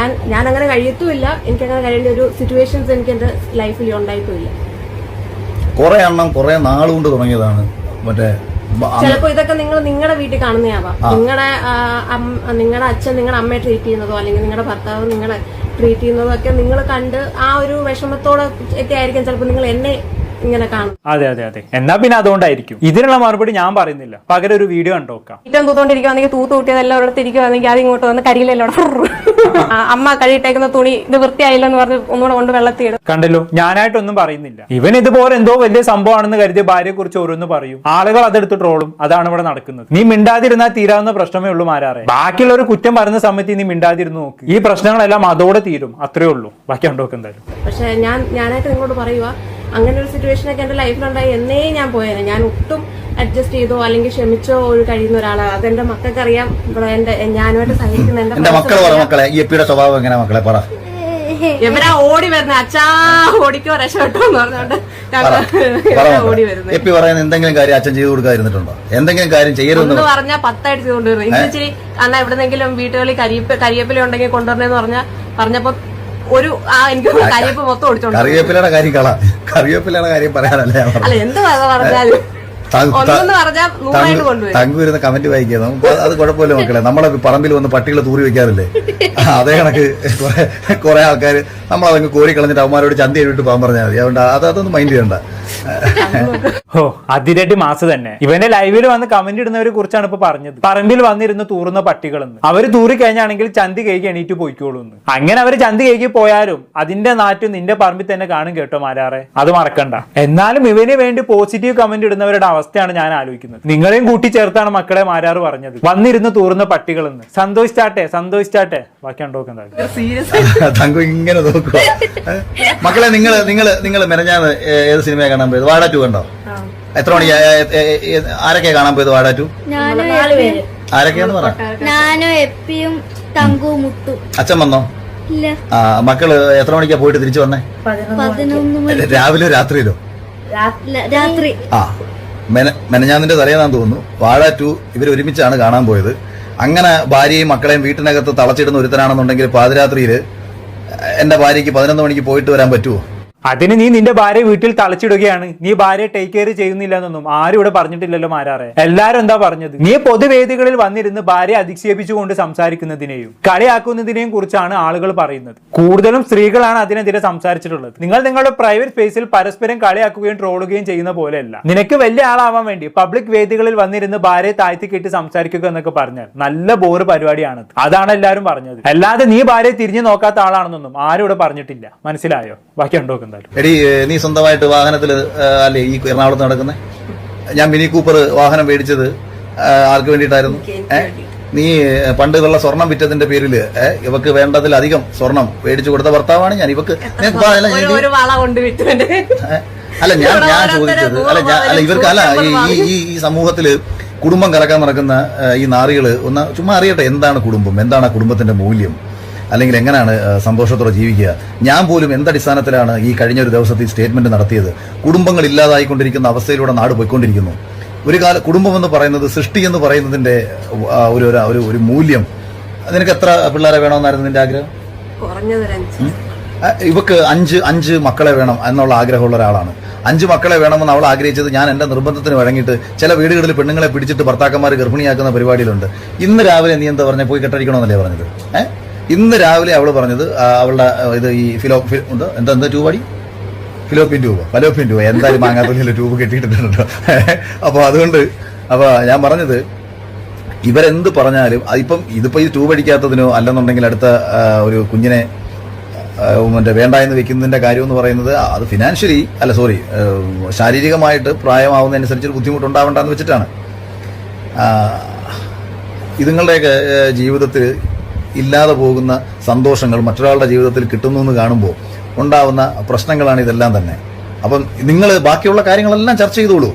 ഞാൻ അങ്ങനെ കഴിയത്തുമില്ല. എനിക്കങ്ങനെ കഴിയേണ്ട ഒരു സിറ്റുവേഷൻസ് എനിക്ക് എന്റെ ലൈഫിൽ ഉണ്ടായിട്ടുമില്ല. കുറെ എണ്ണം കുറെ നാളുകൊണ്ട് തുടങ്ങിയതാണ്. മറ്റേ ചിലപ്പോ ഇതൊക്കെ നിങ്ങൾ നിങ്ങളുടെ വീട്ടിൽ കാണുന്നതാവാം. നിങ്ങളുടെ അച്ഛൻ നിങ്ങളുടെ അമ്മയെ ട്രീറ്റ് ചെയ്യുന്നതോ അല്ലെങ്കിൽ നിങ്ങളുടെ ഭർത്താവ് നിങ്ങളെ ട്രീറ്റ് ചെയ്യുന്നതോ ഒക്കെ നിങ്ങൾ കണ്ട് ആ ഒരു വിഷമത്തോടെ ഒക്കെ ആയിരിക്കും ചിലപ്പോൾ നിങ്ങൾ എന്നെ ഇങ്ങനെ കാണും. അതെ അതെ അതെ, എന്നാ പിന്നെ അതുകൊണ്ടായിരിക്കും. ഇതിനുള്ള മറുപടി ഞാൻ പറയുന്നില്ല, പകരം ഒരു വീഡിയോ കണ്ടോക്കാം. ഏറ്റവും തൂത്തോണ്ടിരിക്കുവാണെങ്കിൽ തൂത്ത് കൂട്ടിയതെല്ലാം ഇവിടെ തിരിക്കുവാണെങ്കിൽ അത് ഇങ്ങോട്ട് വന്ന് കരിയിലെല്ലാം അമ്മ കഴിയിട്ടേക്കുന്ന തുണി ഇത് വൃത്തിയായില്ലെന്ന് പറഞ്ഞ് ഒന്നുകൂടെ കൊണ്ട് വെള്ളത്തിയിടും. കണ്ടല്ലോ, ഞാനായിട്ടൊന്നും പറയുന്നില്ല. ഇവൻ ഇതുപോലെ എന്തോ വലിയ സംഭവമാണെന്ന് കരുതിയ ഭാര്യയെ കുറിച്ച് ഓരോന്ന് പറയും, ആളുകൾ അതെടുത്ത് ട്രോളും. അതാണ് ഇവിടെ നടക്കുന്നത്. നീ മിണ്ടാതിരുന്നാൽ തീരാവുന്ന പ്രശ്നമേ ഉള്ളൂ മാരാറെ. ബാക്കിയുള്ള ഒരു കുറ്റം പറയുന്ന സമയത്ത് നീ മിണ്ടാതിരുന്ന് നോക്ക്, ഈ പ്രശ്നങ്ങളെല്ലാം അതോടെ തീരും. അത്രേ ഉള്ളൂ, ബാക്കി ഉണ്ടോക്ക് എന്തായാലും. പക്ഷെ ഞാനായിട്ട് നിങ്ങളോട് പറയുക, അങ്ങനെ ഒരു സിറ്റുവേഷനൊക്കെ എന്റെ ലൈഫിലുണ്ടായി എന്നേ ഞാൻ പോയേനെ. ഞാൻ ഒട്ടും അഡ്ജസ്റ്റ് ചെയ്തോ അല്ലെങ്കിൽ ക്ഷമിച്ചോ ഒരു കഴിയുന്ന ഒരാളാണ്. അതെന്റെ മക്കൾക്ക് അറിയാം. ഞാനുമായിട്ട് സഹിക്കുന്ന എന്റെ മക്കളെ ഈ എപ്പിയുടെ സ്വഭാവം എങ്ങനെ മക്കളെ പറ? എവരാ ഓടി വരുന്നത്, അച്ഛാ ഓടിക്കോ രക്ഷപ്പെട്ടോ എന്ന് പറഞ്ഞോണ്ട് ഓടി വരുന്നത്. എപ്പി പറയുന്ന എന്തെങ്കിലും കാര്യം അച്ഛൻ ചെയ്തു കൊടുക്കാതിരുന്നിട്ടുണ്ടോ? എന്തെങ്കിലും കാര്യം ചെയ്യരുതെന്ന് പറഞ്ഞാൽ 10 ആയിട്ട് ചെയ്തുകൊണ്ടിരുന്നു. ഇച്ചിരി അന്നാ എവിടെന്നെങ്കിലും വീട്ടുകളിൽ കരിയേപ്പില ഉണ്ടെങ്കിൽ കൊണ്ടുവരണെന്ന് പറഞ്ഞപ്പോ ഒരു എനിക്ക് കരിയേപ്പ് മൊത്തം ഓടിച്ചോണ്ട്. കറിവേപ്പിലയുടെ കാര്യം പറയാനല്ലേ അല്ല എന്ത് പറഞ്ഞാലും തങ്കു വരുന്ന കമന്റ് വായിക്കുക. അത് കുഴപ്പമില്ല മക്കളെ, നമ്മളെ പറമ്പിൽ വന്ന് പട്ടികളെ തൂറി വെക്കാറില്ലേ? അതേ കണക്ക് കുറെ ആൾക്കാർ നമ്മളതങ്ങ് കോരി കളഞ്ഞിട്ട് അവന്മാരോട് ചന്തി എഴുതിട്ട് പോകാൻ പറഞ്ഞാൽ മതി. അതുകൊണ്ട് അതൊന്നും മൈൻഡ് ചെയ്യണ്ട. ഓ, അതിരട്ടി മാസ് തന്നെ. ഇവന്റെ ലൈവിൽ വന്ന് കമന്റ് ഇടുന്നവരെ കുറിച്ചാണ് ഇപ്പൊ പറഞ്ഞത്. പറമ്പിൽ വന്നിരുന്ന് തൂറുന്ന പട്ടികളെന്ന്. അവര് തൂറി കഴിഞ്ഞാണെങ്കിൽ ചന്തി കേക്ക് എണീറ്റ് പോയിക്കോളൂന്ന്. അങ്ങനെ അവര് ചന്തി കേക്ക് പോയാലും അതിന്റെ നാറ്റും നിന്റെ പറമ്പിൽ തന്നെ കാണും കേട്ടോ മാരാറെ, അത് മറക്കണ്ട. എന്നാലും ഇവന് വേണ്ടി പോസിറ്റീവ് കമന്റ് ഇടുന്നവരുടെ അവസ്ഥയാണ് ഞാൻ ആലോചിക്കുന്നത്. നിങ്ങളെയും കൂട്ടിച്ചേർത്താണ് മക്കളെ മാരാറ് പറഞ്ഞത്, വന്നിരുന്ന് തൂറുന്ന പട്ടികളെന്ന്. സന്തോഷിച്ചാട്ടെ. ബാക്കി ഉണ്ടോക്കെന്തായാലും. തങ്കു ഇങ്ങനെ നോക്കുക. മക്കളെ നിങ്ങൾ മെനഞ്ഞാന്ന് ഏത് സിനിമയെ കാണാൻ പോയത്? വാഴ 2 കണ്ടോ? എത്ര മണി? ആരൊക്കെയാ കാണാൻ പോയത് വാഴ 2? ആരൊക്കെയാന്ന് പറ. ഞാനും എപ്പിയും തങ്കുവും മുത്തും. അച്ഛൻ വന്നോ? ആ, മക്കള് എത്ര മണിക്കാ പോയിട്ട് തിരിച്ചു വന്നേ? 11 മണി. രാവിലെ രാത്രിയിലോ? രാത്രി. ആ, മെനഞ്ഞാന്നിന്റെ തലേന്നാന്ന് തോന്നുന്നു. വാഴ 2 ഇവർ ഒരുമിച്ചാണ് കാണാൻ പോയത്. അങ്ങനെ ഭാര്യയും മക്കളെയും വീട്ടിനകത്ത് തളച്ചിടുന്ന ഒരുത്തനാണെന്നുണ്ടെങ്കിൽ പാതിരാത്രിയിൽ എന്റെ ഭാര്യയ്ക്ക് 11 മണിക്ക് പോയിട്ട് വരാൻ പറ്റുമോ? അതിന് നീ നിന്റെ ഭാര്യ വീട്ടിൽ തളച്ചിടുകയാണ്, നീ ഭാര്യയെ ടേക്ക് കെയർ ചെയ്യുന്നില്ല എന്നൊന്നും ആരും ഇവിടെ പറഞ്ഞിട്ടില്ലല്ലോ മാരാറെ. എല്ലാരും എന്താ പറഞ്ഞത്? നീ പൊതുവേദികളിൽ വന്നിരുന്ന് ഭാര്യയെ അധിക്ഷേപിച്ചുകൊണ്ട് സംസാരിക്കുന്നതിനെയും കളിയാക്കുന്നതിനെയും കുറിച്ചാണ് ആളുകൾ പറയുന്നത്. കൂടുതലും സ്ത്രീകളാണ് അതിനെതിരെ സംസാരിച്ചിട്ടുള്ളത്. നിങ്ങൾ നിങ്ങളുടെ പ്രൈവറ്റ് സ്പേസിൽ പരസ്പരം കളിയാക്കുകയും ട്രോളുകയും ചെയ്യുന്ന പോലെയല്ല. നിനക്ക് വലിയ ആളാവാൻ വേണ്ടി പബ്ലിക് വേദികളിൽ വന്നിരുന്ന് ഭാര്യയെ താഴ്ത്തി കെട്ടി സംസാരിക്കുക എന്നൊക്കെ പറഞ്ഞാൽ നല്ല ബോറ് പരിപാടിയാണ്. അതാണ് എല്ലാവരും പറഞ്ഞത്. അല്ലാതെ നീ ഭാര്യയെ തിരിഞ്ഞു നോക്കാത്ത ആളാണെന്നൊന്നും ആരും ഇവിടെ പറഞ്ഞിട്ടില്ല. മനസ്സിലായോ? ബാക്കി ഉണ്ടോ എന്തായാലും. എടി, നീ സ്വന്തമായിട്ട് വാഹനത്തിൽ അല്ലേ ഈ എറണാകുളത്ത് നടക്കുന്നത്? ഞാൻ മിനി കൂപ്പർ വാഹനം മേടിച്ചത് ആർക്ക് വേണ്ടിയിട്ടായിരുന്നു? നീ പണ്ടുള്ള സ്വർണം വിറ്റതിന്റെ പേരിൽ ഇവക്ക് വേണ്ടതിലധികം സ്വർണം മേടിച്ചു കൊടുത്ത ഭർത്താവാണ് ഞാൻ. ഇവക്ക് അല്ല ഞാൻ ചോദിച്ചത് അല്ല ഇവർക്ക് അല്ല ഈ സമൂഹത്തില് കുടുംബം കലക്കാൻ നടക്കുന്ന ഈ നാറികള് ഒന്ന് ചുമ്മാ അറിയട്ടെ എന്താണ് കുടുംബം, എന്താണ് ആ കുടുംബത്തിന്റെ മൂല്യം, അല്ലെങ്കിൽ എങ്ങനെയാണ് സന്തോഷത്തോടെ ജീവിക്കുക. ഞാൻ പോലും എന്തടിസ്ഥാനത്തിലാണ് ഈ കഴിഞ്ഞ ഒരു ദിവസത്തെ സ്റ്റേറ്റ്മെന്റ് നടത്തിയത്? കുടുംബങ്ങൾ ഇല്ലാതായിക്കൊണ്ടിരിക്കുന്ന അവസ്ഥയിലൂടെ നാട് പോയിക്കൊണ്ടിരിക്കുന്നു. ഒരു കാല കുടുംബം എന്ന് പറയുന്നത്, സൃഷ്ടി എന്ന് പറയുന്നതിന്റെ ഒരു മൂല്യം. നിനക്ക് എത്ര പിള്ളേരെ വേണമെന്നായിരുന്നു നിന്റെ ആഗ്രഹം? ഇവക്ക് അഞ്ച് മക്കളെ വേണം എന്നുള്ള ആഗ്രഹമുള്ള ഒരാളാണ്. 5 മക്കളെ വേണമെന്ന് അവൾ ആഗ്രഹിച്ചത് ഞാൻ എന്റെ നിർബന്ധത്തിന് വഴങ്ങിയിട്ട് ചില വീടുകളിൽ പെണ്ണുങ്ങളെ പിടിച്ചിട്ട് ഭർത്താക്കന്മാർ ഗർഭിണിയാക്കുന്ന പരിപാടിയിലുണ്ട്. ഇന്ന് രാവിലെ നീ എന്താ പറഞ്ഞ പോയി കെട്ടടിക്കണമെന്നല്ലേ പറഞ്ഞത്? ഇന്ന് രാവിലെ അവള് പറഞ്ഞത് അവളുടെ ഇത് ഈ എന്താ ട്യൂബ് ഫിലോപ്പിൻ ട്യൂബ് എന്തായാലും മാങ്ങാത്തൊലിയിലെ ട്യൂബ് കെട്ടിയിട്ടുണ്ട്. അപ്പൊ അതുകൊണ്ട് ഞാൻ പറഞ്ഞത് ഇവരെന്ത് പറഞ്ഞാലും ഇതിപ്പോ ഈ ട്യൂബ് അടിക്കാത്തതിനോ അല്ലെന്നുണ്ടെങ്കിൽ അടുത്ത ഒരു കുഞ്ഞിനെ വേണ്ട എന്ന് വെക്കുന്നതിന്റെ കാര്യം എന്ന് പറയുന്നത് അത് ഫിനാൻഷ്യലി ശാരീരികമായിട്ട് പ്രായമാവുന്നതനുസരിച്ച് ഒരു ബുദ്ധിമുട്ടുണ്ടാവണ്ടെന്ന് വെച്ചിട്ടാണ്. ഇതുങ്ങളുടെയൊക്കെ ജീവിതത്തിൽ ഇല്ലാതെ പോകുന്ന സന്തോഷങ്ങൾ മറ്റൊരാളുടെ ജീവിതത്തിൽ കിട്ടുന്നു എന്ന് കാണുമ്പോൾ ഉണ്ടാവുന്ന പ്രശ്നങ്ങളാണ് ഇതെല്ലാം തന്നെ. അപ്പം നിങ്ങൾ ബാക്കിയുള്ള കാര്യങ്ങളെല്ലാം ചർച്ച ചെയ്തോളൂ.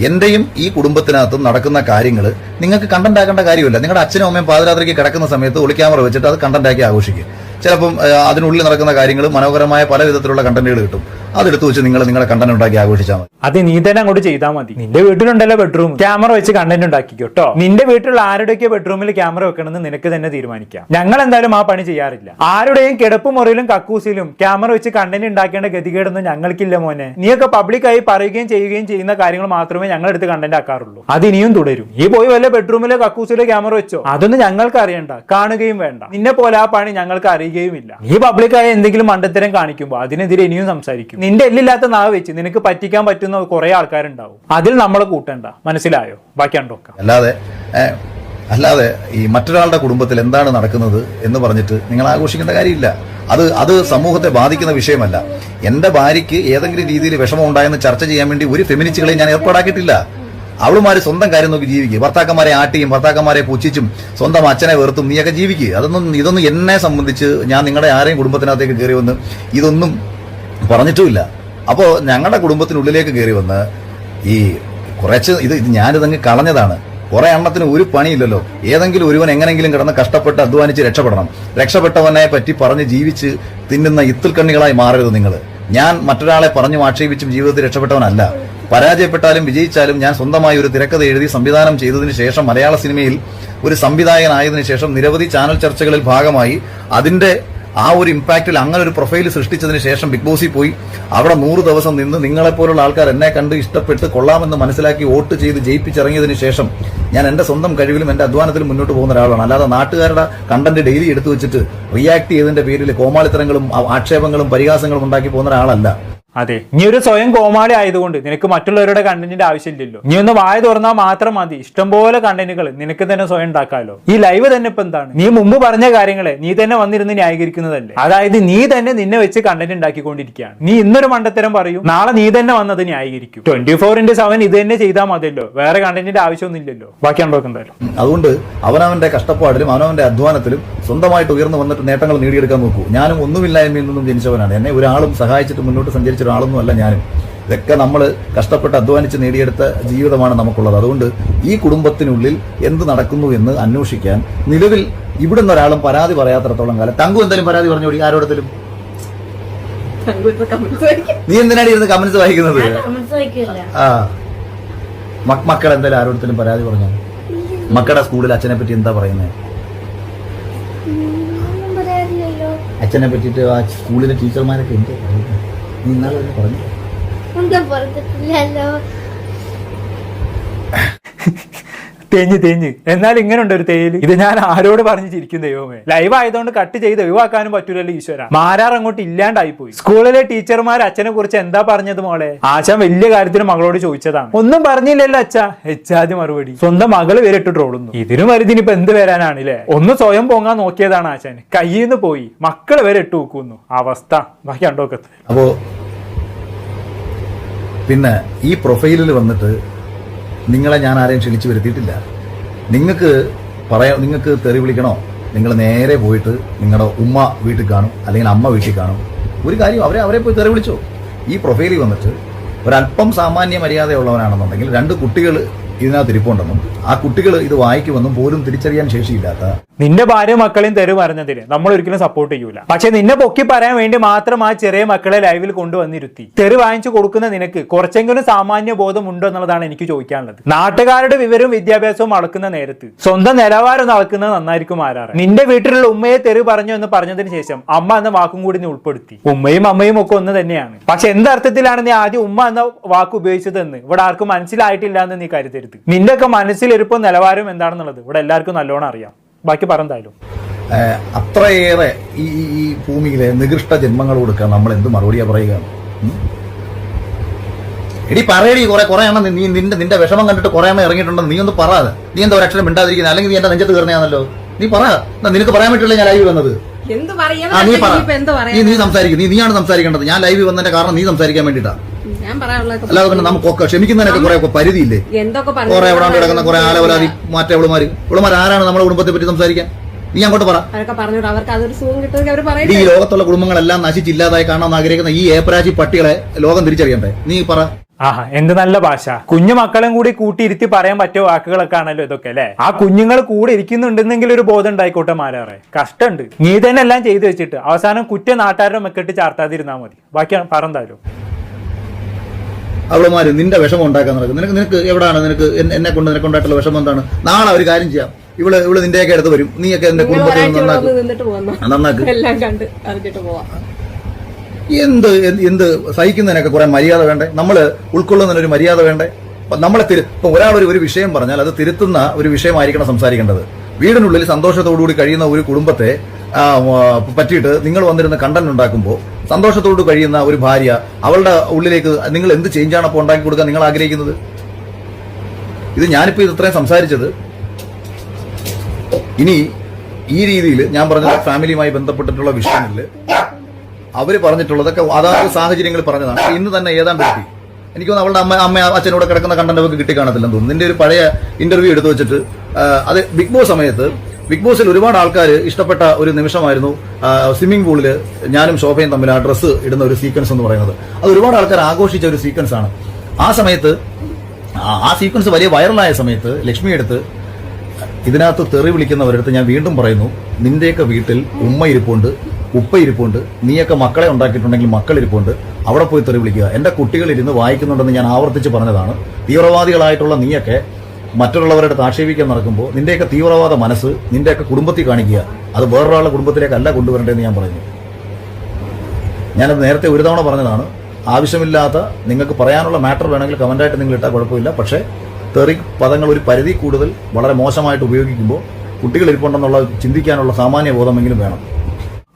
എന്റെയും ഈ കുടുംബത്തിനകത്തും നടക്കുന്ന കാര്യങ്ങൾ നിങ്ങൾക്ക് കണ്ടന്റ് ആക്കേണ്ട കാര്യമില്ല. നിങ്ങളുടെ അച്ഛനും അമ്മയും പാതിരാത്രിക്ക് കിടക്കുന്ന സമയത്ത് ഒളിക്യാമറ വെച്ചിട്ട് അത് കണ്ടന്റ് ആക്കി ആഘോഷിക്കും. ചിലപ്പം അതിനുള്ളിൽ നടക്കുന്ന കാര്യങ്ങൾ മനോഹരമായ പല വിധത്തിലുള്ള കണ്ടന്റുകൾ കിട്ടും. അതെടുത്ത് വെച്ച് നിങ്ങൾ നിങ്ങളുടെ കണ്ടന്റ് ഉണ്ടാക്കി ആഘോഷിച്ചാൽ മതി. അത് നീ തന്നെ അങ്ങോട്ട് ചെയ്താൽ മതി. നിന്റെ വീട്ടിലുണ്ടല്ലോ ബെഡ്റൂം, ക്യാമറ വെച്ച് കണ്ടന്റ് ഉണ്ടാക്കിക്കോട്ടോ. നിന്റെ വീട്ടിലുള്ള ആരുടെയൊക്കെ ബെഡ്റൂമിൽ ക്യാമറ വെക്കണമെന്ന് നിനക്ക് തന്നെ തീരുമാനിക്കാം. ഞങ്ങൾ എന്തായാലും ആ പണി ചെയ്യാറില്ല. ആരുടെയും കിടപ്പ് മുറിയിലും കക്കൂസിലും ക്യാമറ വെച്ച് കണ്ടന്റ് ഉണ്ടാക്കേണ്ട ഗതികേടൊന്നും ഞങ്ങൾക്കില്ല മോനെ. നീയൊക്കെ പബ്ലിക്കായി പറയുകയും ചെയ്യുകയും ചെയ്യുന്ന കാര്യങ്ങൾ മാത്രമേ ഞങ്ങൾ എടുത്ത് കണ്ടന്റ് ആക്കാറുള്ളൂ. അത് ഇനിയും തുടരും. ഈ പോയി വല്ല ബെഡ്റൂമിലോ കക്കൂസിലോ ക്യാമറ വെച്ചോ അതൊന്നും ഞങ്ങൾക്ക് അറിയണ്ട, കാണുകയും വേണ്ട. നിന്നെ പോലെ ആ പണി ഞങ്ങൾക്ക് അറിയുകയുമില്ല. നീ പബ്ലിക്കായി എന്തെങ്കിലും മണ്ടത്തരം കാണിക്കുമ്പോൾ അതിനെതിരെ ഇനിയും സംസാരിക്കും. നിന്റെ എല്ലില്ലാത്ത നാവ് വെച്ച് നിനക്ക് പറ്റിക്കാൻ പറ്റുന്ന കുറെ ആൾക്കാരുണ്ടാവും. അതിൽ നമ്മളെ കൂട്ടണ്ട. മനസ്സിലായോ? ബാക്കി ഉണ്ടോക്കാം. അല്ലാതെ ഈ മറ്റൊരാളുടെ കുടുംബത്തിൽ എന്താണ് നടക്കുന്നത് എന്ന് പറഞ്ഞിട്ട് നിങ്ങൾ ആഘോഷിക്കേണ്ട കാര്യമില്ല. അത് സമൂഹത്തെ ബാധിക്കുന്ന വിഷയമല്ല. എന്റെ ഭാര്യയ്ക്ക് ഏതെങ്കിലും രീതിയിൽ വിഷമം ഉണ്ടായെന്ന് ചർച്ച ചെയ്യാൻ വേണ്ടി ഒരു ഫെമിനിസ്റ്റുകളെ ഞാൻ ഏർപ്പാടാക്കിയിട്ടില്ല. അവളുമാര് സ്വന്തം കാര്യം നോക്കി ജീവിക്കുക. ഭർത്താക്കന്മാരെ ആട്ടിയും ഭർത്താക്കന്മാരെ പുച്ഛിച്ചും സ്വന്തം അച്ഛനെ വെറുത്തും നീയൊക്കെ ജീവിക്കുക. ഇതൊന്നും എന്നെ സംബന്ധിച്ച് ഞാൻ നിങ്ങളുടെ ആരെയും കുടുംബത്തിനകത്തേക്ക് കയറി വന്ന് ഇതൊന്നും പറഞ്ഞിട്ടുമില്ല. അപ്പോൾ ഞങ്ങളുടെ കുടുംബത്തിനുള്ളിലേക്ക് കയറി വന്ന് ഈ കുറച്ച് ഞാനിതങ്ങ് കളഞ്ഞതാണ്. കുറെ എണ്ണത്തിന് ഒരു പണിയില്ലല്ലോ. ഏതെങ്കിലും ഒരുവൻ എങ്ങനെങ്കിലും കിടന്ന് കഷ്ടപ്പെട്ട് അധ്വാനിച്ച് രക്ഷപ്പെടണം. രക്ഷപ്പെട്ടവനെ പറ്റി പറഞ്ഞ് ജീവിച്ച് തിന്നുന്ന ഇത്തിൽ കണ്ണികളായി മാറരുത് നിങ്ങൾ. ഞാൻ മറ്റൊരാളെ പറഞ്ഞു ആക്ഷേപിച്ചും ജീവിതത്തിൽ രക്ഷപ്പെട്ടവനല്ല. പരാജയപ്പെട്ടാലും വിജയിച്ചാലും ഞാൻ സ്വന്തമായി ഒരു തിരക്കഥ എഴുതി സംവിധാനം ചെയ്തതിനു ശേഷം മലയാള സിനിമയിൽ ഒരു സംവിധായകനായതിനു ശേഷം നിരവധി ചാനൽ ചർച്ചകളിൽ ഭാഗമായി അതിന്റെ ആ ഒരു ഇമ്പാക്റ്റിൽ അങ്ങനെ ഒരു പ്രൊഫൈൽ സൃഷ്ടിച്ചതിന് ശേഷം ബിഗ് ബോസിൽ പോയി അവിടെ 100 ദിവസം നിന്ന് നിങ്ങളെപ്പോലുള്ള ആൾക്കാർ എന്നെ കണ്ട് ഇഷ്ടപ്പെട്ട് കൊള്ളാമെന്ന് മനസ്സിലാക്കി വോട്ട് ചെയ്ത് ജയിപ്പിച്ചിറങ്ങിയതിനു ശേഷം ഞാൻ എന്റെ സ്വന്തം കഴിവിലും എന്റെ അധ്വാനത്തിലും മുന്നോട്ട് പോകുന്ന ഒരാളാണ്. അല്ലാതെ നാട്ടുകാരുടെ കണ്ടന്റ് ഡെയിലി എടുത്തു വെച്ചിട്ട് റിയാക്ട് ചെയ്തതിന്റെ പേരിൽ കോമാളിത്തരങ്ങളും ആക്ഷേപങ്ങളും പരിഹാസങ്ങളും ഉണ്ടാക്കി പോകുന്ന ഒരാളല്ല. അതെ, നീ ഒരു സ്വയം കോമാളി ആയതുകൊണ്ട് നിനക്ക് മറ്റുള്ളവരുടെ കണ്ടന്റിന്റെ ആവശ്യമില്ലല്ലോ. നീ ഒന്ന് വായ തുറന്നാൽ മാത്രം മതി. ഇഷ്ടംപോലെ കണ്ടന്റുകൾ നിനക്ക് തന്നെ സ്വയം ഉണ്ടാക്കാമല്ലോ. ഈ ലൈവ് തന്നെ ഇപ്പൊ എന്താണ്? നീ മുമ്പ് പറഞ്ഞ കാര്യങ്ങളെ നീ തന്നെ വന്നിരുന്ന് ന്യായീകരിക്കുന്നതല്ലേ? അതായത് നീ തന്നെ നിന്നെ വെച്ച് കണ്ടന്റ് ഉണ്ടാക്കിക്കൊണ്ടിരിക്കുകയാണ്. നീ ഇന്നൊരു മണ്ടത്തരം പറയും, നാളെ നീ തന്നെ വന്നത് ന്യായീകരിക്കും. 24/7 ഇത് തന്നെ ചെയ്താൽ മതിയല്ലോ. വേറെ കണ്ടന്റിന്റെ ആവശ്യമൊന്നും ഇല്ലല്ലോ. ബാക്കി ഉണ്ടോക്കെ എന്തായാലും. അതുകൊണ്ട് അവനവന്റെ കഷ്ടപ്പാടിലും അവനവന്റെ അധ്വാനത്തിലും സ്വന്തമായിട്ട് ഉയർന്നു വന്നിട്ട് നേട്ടങ്ങൾ നേടിയെടുക്കാൻ നോക്കൂ. ഞാനും ഒന്നുമില്ലായ്മയിൽ നിന്നും ജനിച്ചവനാണ്. എന്നെ ഒരാളും സഹായിച്ചിട്ട് മുന്നോട്ട് സഞ്ചരിച്ച ഒരാളൊന്നും അല്ല ഞാനും. ഇതൊക്കെ നമ്മൾ കഷ്ടപ്പെട്ട് അധ്വാനിച്ച് നേടിയെടുത്ത ജീവിതമാണ് നമുക്കുള്ളത്. അതുകൊണ്ട് ഈ കുടുംബത്തിനുള്ളിൽ എന്ത് നടക്കുന്നു എന്ന് അന്വേഷിക്കാൻ നിലവിൽ ഇവിടുന്ന് ഒരാളും പരാതി പറയാത്തിടത്തോളം കാലം. തങ്കു എന്തായാലും പരാതി പറഞ്ഞോടി ആരോടത്തിലും. നീ എന്തിനാണ് ഇരുന്ന് കമന്റ്സ് വായിക്കുന്നത്? മക്കൾ എന്തായാലും ആരോടത്തിലും പരാതി പറഞ്ഞു. മക്കളുടെ സ്കൂളിൽ അച്ഛനെ പറ്റി എന്താ പറയുന്നത്? അച്ഛനെ പറ്റിയിട്ട് ആ സ്കൂളിലെ ടീച്ചർമാരൊക്കെ എന്താ പറയുന്നത്? നീ ഇന്നാലെ പറഞ്ഞു. ഒന്നും പറഞ്ഞിട്ടില്ലല്ലോ. തേഞ്ഞ് എന്നാൽ ഇങ്ങനെ ഉണ്ട് ഒരു തേയില്. ഇത് ഞാൻ ആരോട് പറഞ്ഞു ചിരിക്കും ദൈവമേ. ലൈവ് ആയതുകൊണ്ട് കട്ട് ചെയ്ത് ഒഴിവാക്കാനും പറ്റൂലല്ലോ ഈശ്വര. മാരാർ അങ്ങോട്ട് ഇല്ലാണ്ടായി പോയി. സ്കൂളിലെ ടീച്ചർമാർ അച്ഛനെ കുറിച്ച് എന്താ പറഞ്ഞത് മോളെ? ആശാൻ വലിയ കാര്യത്തിന് മകളോട് ചോദിച്ചതാണ്. ഒന്നും പറഞ്ഞില്ലല്ലോ അച്ഛാ. എച്ചാതി മറുപടി. സ്വന്തം മകള് വരെട്ട് ട്രോളുന്നു. ഇതിനും വലുതിനിപ്പോ എന്ത് വരാനാണില്ലേ? ഒന്ന് സ്വയം പൊങ്ങാൻ നോക്കിയതാണ് ആശാൻ. കയ്യിൽ നിന്ന് പോയി മക്കള് വരെ ഇട്ട് വെക്കുന്നു അവസ്ഥ. ബാക്കി കണ്ടോക്കത്ത്. അപ്പോ പിന്നെ ഈ പ്രൊഫൈലിൽ വന്നിട്ട് നിങ്ങളെ ഞാൻ ആരെയും ക്ഷണിച്ചു വരുത്തിയിട്ടില്ല. നിങ്ങൾക്ക് തെറി വിളിക്കണോ, നിങ്ങൾ നേരെ പോയിട്ട് നിങ്ങളുടെ ഉമ്മ വീട്ടിൽ കാണും, അല്ലെങ്കിൽ അമ്മ വീട്ടിൽ കാണും. ഒരു കാര്യം അവരെ പോയി തെറി വിളിച്ചോ. ഈ പ്രൊഫൈലിൽ വന്നിട്ട് ഒരല്പം സാമാന്യ മര്യാദയുള്ളവനാണെന്നുണ്ടെങ്കിൽ 2 കുട്ടികൾ ഇതിനകത്ത് ഇരിപ്പുണ്ടെന്നും ആ കുട്ടികൾ ഇത് വായിക്കുമെന്നും പോലും തിരിച്ചറിയാൻ ശേഷിയില്ലാത്ത നിന്റെ ഭാര്യ മക്കളെയും തെറി പറഞ്ഞതിന് നമ്മൾ ഒരിക്കലും സപ്പോർട്ട് ചെയ്യൂല. പക്ഷെ നിന്നെ പൊക്കി പറയാൻ വേണ്ടി മാത്രം ആ ചെറിയ മക്കളെ ലൈവിൽ കൊണ്ടുവന്നിരുത്തി തെറി വാങ്ങിച്ചു കൊടുക്കുന്ന നിനക്ക് കുറച്ചെങ്കിലും സാമാന്യ ബോധം ഉണ്ടോ എന്നുള്ളതാണ് എനിക്ക് ചോദിക്കാനുള്ളത്. നാട്ടുകാരുടെ വിവരവും വിദ്യാഭ്യാസവും അളക്കുന്ന നേരത്ത് സ്വന്തം നിലവാരം അളക്കുന്നത് നന്നായിരിക്കും ആരാറ്. നിന്റെ വീട്ടിലുള്ള ഉമ്മയെ തെറി പറഞ്ഞു എന്ന് പറഞ്ഞതിന് ശേഷം അമ്മ എന്ന വാക്കും കൂടി നീ ഉൾപ്പെടുത്തി. ഉമ്മയും അമ്മയും ഒക്കെ ഒന്ന് തന്നെയാണ്. പക്ഷെ എന്തർത്ഥത്തിലാണ് നീ ആദ്യം ഉമ്മ എന്ന വാക്ക് ഉപയോഗിച്ചതെന്ന് ഇവിടെ ആർക്കും മനസ്സിലായിട്ടില്ല എന്ന് നീ കരുതരുത്. നിന്റെ ഒക്കെ മനസ്സിലിരിപ്പോ നിലവാരം എന്താണെന്നുള്ളത് ഇവിടെ എല്ലാവർക്കും നല്ലോണം അറിയാം. ബാക്കി പറഞ്ഞാലും അത്രയേറെ ഈ ഭൂമിയിലെ നികൃഷ്ട ജന്മങ്ങൾ കൊടുക്കാൻ നമ്മൾ എന്ത് മറുപടിയാ പറയുക? എടി പറയടി, കുറെ എണ്ണം നീ നിന്റെ വിഷമം കണ്ടിട്ട് കുറെ എണ്ണം ഇറങ്ങിയിട്ടുണ്ടെന്ന് നീ ഒന്ന് പറയാതെ. നീ എന്താ ഒരു അക്ഷരം മിണ്ടാതിരിക്കുന്നത്? അല്ലെങ്കിൽ നീ എന്റെ നെഞ്ചത്ത് കയറുന്നതാണല്ലോ. നീ പറ, നിനക്ക് പറയാൻ പറ്റില്ല ഞാൻ ലൈവ് വന്നത്. നീ സംസാരിക്കും. നീയാണ് സംസാരിക്കേണ്ടത്. ഞാൻ ലൈവ് വന്നതിന്റെ കാരണം നീ സംസാരിക്കാൻ വേണ്ടിട്ടാ. അല്ലാതെ പിന്നെ നമുക്കൊക്കെ ക്ഷമിക്കുന്നതിനൊക്കെ കുറെ പരിധിയില്ലേ? കുറെ എവിടെ കിടക്കുന്ന കുറെ ആലവലാതി ഇവളുമാർ ആരാണ് നമ്മുടെ കുടുംബത്തെ പറ്റി സംസാരിക്കാൻ? നീ അങ്ങോട്ട് പറ. ഈ ലോകത്തുള്ള കുടുംബങ്ങളെല്ലാം നശിച്ചില്ലാതായി കാണാൻ ആഗ്രഹിക്കുന്ന ഈ ഏപ്രാചി പട്ടികളെ ലോകം തിരിച്ചറിയണ്ടേ? നീ പറ. ആഹാ, എന്ത് നല്ല ഭാഷ. കുഞ്ഞു മക്കളും കൂടി കൂട്ടിയിരുത്തി പറയാൻ പറ്റിയ വാക്കുകളൊക്കെ ആണല്ലോ ഇതൊക്കെ അല്ലെ. ആ കുഞ്ഞുങ്ങൾ കൂടെ ഇരിക്കുന്നുണ്ടെന്നെങ്കിൽ ഒരു ബോധം ഉണ്ടായിക്കോട്ടെ മാരാറെ. കഷ്ടമുണ്ട്. നീ തന്നെ എല്ലാം ചെയ്തു വെച്ചിട്ട് അവസാനം കുറ്റ നാട്ടുകാരുടെ മെക്കെട്ട് ചാർത്താതിരുന്നാ മതി. ബാക്കി പറഞ്ഞാലോ. അവളുമാര് നിന്റെ വിഷമം ഉണ്ടാക്കാൻ നടക്കും. നിനക്ക് എവിടാണ് നിനക്കുണ്ടായിട്ടുള്ള വിഷമം എന്താണ്? നാളെ ഒരു കാര്യം ചെയ്യാം. ഇവള് നിന്റെയൊക്കെ അടുത്ത് വരും. നീയൊക്കെ എന്റെ കുടുംബത്തിൽ നന്നാക്കും. എന്ത് സഹിക്കുന്നതിനൊക്കെ കുറെ മര്യാദ വേണ്ടേ? നമ്മള് ഉൾക്കൊള്ളുന്നതിനൊരു മര്യാദ വേണ്ടേ? ഇപ്പൊ ഒരാൾ ഒരു വിഷയം പറഞ്ഞാൽ അത് തിരുത്തുന്ന ഒരു വിഷയമായിരിക്കണം സംസാരിക്കേണ്ടത്. വീടിനുള്ളിൽ സന്തോഷത്തോടുകൂടി കഴിയുന്ന ഒരു കുടുംബത്തെ പറ്റിയിട്ട് നിങ്ങൾ വന്നിരുന്ന കണ്ടന്റ് ഉണ്ടാക്കുമ്പോൾ സന്തോഷത്തോട് കഴിയുന്ന ഒരു ഭാര്യ, അവളുടെ ഉള്ളിലേക്ക് നിങ്ങൾ എന്ത് ചേഞ്ചാണ് അപ്പോൾ ഉണ്ടാക്കി കൊടുക്കാൻ നിങ്ങൾ ആഗ്രഹിക്കുന്നത്? ഇത് ഞാനിപ്പോ ഇത്രയും സംസാരിച്ചത് ഇനി ഈ രീതിയിൽ ഞാൻ പറഞ്ഞ ഫാമിലിയുമായി ബന്ധപ്പെട്ടിട്ടുള്ള വിഷയങ്ങളിൽ അവര് പറഞ്ഞിട്ടുള്ളതൊക്കെ അതാത് സാഹചര്യങ്ങൾ പറഞ്ഞതാണ്. ഇന്ന് തന്നെ ഏതാണ്ട് കിട്ടി. എനിക്ക് തോന്നുന്നു അവളുടെ അമ്മ അച്ഛനോട് കിടക്കുന്ന കണ്ടന്റ് അവർക്ക് കിട്ടിക്കാണത്തില്ലെന്ന് തോന്നുന്നു. നിന്റെ ഒരു പഴയ ഇന്റർവ്യൂ എടുത്തു വെച്ചിട്ട് അത് ബിഗ് ബോസ് സമയത്ത് ബിഗ് ബോസിൽ ഒരുപാട് ആൾക്കാർ ഇഷ്ടപ്പെട്ട ഒരു നിമിഷമായിരുന്നു സ്വിമ്മിംഗ് പൂളിൽ ഞാനും ശോഭയും തമ്മിൽ ആ ഡ്രസ്സ് ഇടുന്ന ഒരു സീക്വൻസ് എന്ന് പറയുന്നത്. അത് ഒരുപാട് ആൾക്കാർ ആഘോഷിച്ച ഒരു സീക്വൻസ് ആണ്. ആ സമയത്ത് ആ സീക്വൻസ് വലിയ വൈറലായ സമയത്ത് ലക്ഷ്മി എടുത്ത് ഇതിനകത്ത് തെറി വിളിക്കുന്നവരടുത്ത് ഞാൻ വീണ്ടും പറയുന്നു, നിന്റെയൊക്കെ വീട്ടിൽ ഉമ്മ ഇരിപ്പുണ്ട്, ഉപ്പ ഇരിപ്പുണ്ട്, നീയൊക്കെ മക്കളെ ഉണ്ടാക്കിയിട്ടുണ്ടെങ്കിൽ മക്കൾ ഇരിപ്പുണ്ട്, അവിടെ പോയി തെറി വിളിക്കുക. എന്റെ കുട്ടികൾ ഇരുന്ന് വായിക്കുന്നുണ്ടെന്ന് ഞാൻ ആവർത്തിച്ച് പറഞ്ഞതാണ്. തീവ്രവാദികളായിട്ടുള്ള നീയൊക്കെ മറ്റുള്ളവരുടെ ആക്ഷേപിക്കാൻ നടക്കുമ്പോൾ നിന്റെയൊക്കെ തീവ്രവാദ മനസ്സ് നിന്റെയൊക്കെ കുടുംബത്തിൽ കാണിക്കുക. അത് വേറൊരാളുടെ കുടുംബത്തിലേക്കല്ല കൊണ്ടുവരേണ്ടതെന്ന് ഞാൻ പറയുന്നു. ഞാനത് നേരത്തെ ഒരു തവണ പറഞ്ഞതാണ്. ആവശ്യമില്ലാത്ത നിങ്ങൾക്ക് പറയാനുള്ള മാറ്റർ വേണമെങ്കിൽ കമന്റായിട്ട് നിങ്ങൾ ഇട്ടാൽ കുഴപ്പമില്ല. പക്ഷേ തെറി പദങ്ങൾ ഒരു പരിധി കൂടുതൽ വളരെ മോശമായിട്ട് ഉപയോഗിക്കുമ്പോൾ കുട്ടികൾ ഇരിപ്പുണ്ടെന്നുള്ള ചിന്തിക്കാനുള്ള സാമാന്യ ബോധമെങ്കിലും വേണം.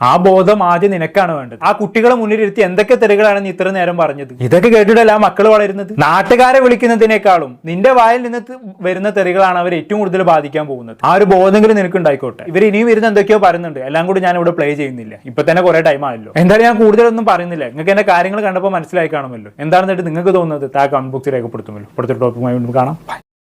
ആ ബോധം ആദ്യം നിനക്കാണ് വേണ്ടത്. ആ കുട്ടികളെ മുന്നിലിരുത്തി എന്തൊക്കെ തെറികളാണ് നീ ഇത്ര നേരം പറഞ്ഞത്? ഇതൊക്കെ കേട്ടിട്ടല്ല ആ മക്കൾ വളരുന്നത്. നാട്ടുകാരെ വിളിക്കുന്നതിനേക്കാളും നിന്റെ വായിൽ നിന്ന് വരുന്ന തെറികളാണ് അവർ ഏറ്റവും കൂടുതൽ ബാധിക്കാൻ പോകുന്നത്. ആ ഒരു ബോധമെങ്കിലും നിനക്ക് ഉണ്ടായിക്കോട്ടെ. ഇവർ ഇനിയും വരുന്ന എന്തൊക്കെയോ പറയുന്നുണ്ട്. എല്ലാം കൂടി ഞാൻ ഇവിടെ പ്ലേ ചെയ്യുന്നില്ല. ഇപ്പൊ തന്നെ കുറെ ടൈം ആയല്ലോ. എന്തായാലും ഞാൻ കൂടുതലൊന്നും പറയുന്നില്ല. നിങ്ങൾക്ക് എന്റെ കാര്യങ്ങൾ കണ്ടപ്പോൾ മനസ്സിലായി കാണുമല്ലോ. എന്താണെന്നിട്ട് നിങ്ങൾക്ക് തോന്നുന്നത് താഴെ കമന്റ് ബോക്സിൽ രേഖപ്പെടുത്തുമല്ലോ. അടുത്ത ടോപ്പിക്കുമായി കാണാം.